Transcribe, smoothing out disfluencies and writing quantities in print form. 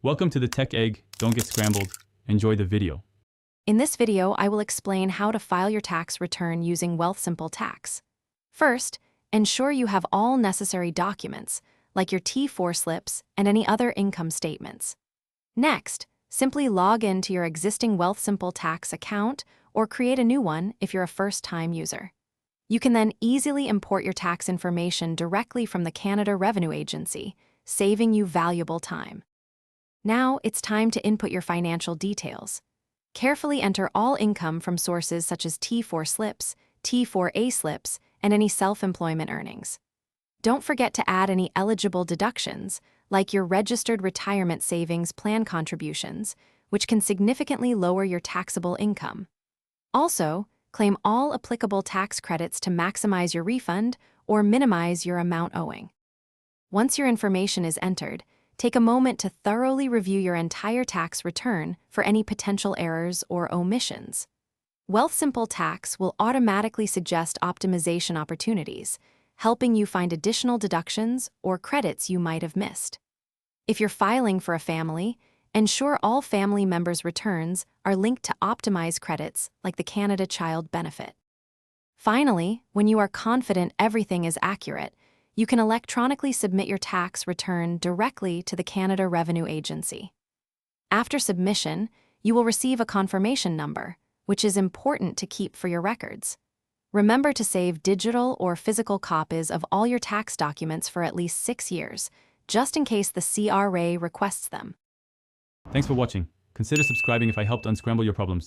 Welcome to the Tech Egg. Don't get scrambled. Enjoy the video. In this video, I will explain how to file your tax return using Wealthsimple Tax. First, ensure you have all necessary documents, like your T4 slips and any other income statements. Next, simply log in to your existing Wealthsimple Tax account or create a new one if you're a first-time user. You can then easily import your tax information directly from the Canada Revenue Agency, saving you valuable time. Now it's time to input your financial details. Carefully enter all income from sources such as T4 slips, T4A slips, and any self-employment earnings. Don't forget to add any eligible deductions, like your registered retirement savings plan contributions, which can significantly lower your taxable income. Also, claim all applicable tax credits to maximize your refund or minimize your amount owing. Once your information is entered, take a moment to thoroughly review your entire tax return for any potential errors or omissions. Wealthsimple Tax will automatically suggest optimization opportunities, helping you find additional deductions or credits you might have missed. If you're filing for a family, ensure all family members' returns are linked to optimized credits like the Canada Child Benefit. Finally, when you are confident everything is accurate, you can electronically submit your tax return directly to the Canada Revenue Agency. After submission, you will receive a confirmation number, which is important to keep for your records. Remember to save digital or physical copies of all your tax documents for at least 6 years, just in case the CRA requests them. Thanks for watching. Consider subscribing if I helped unscramble your problems.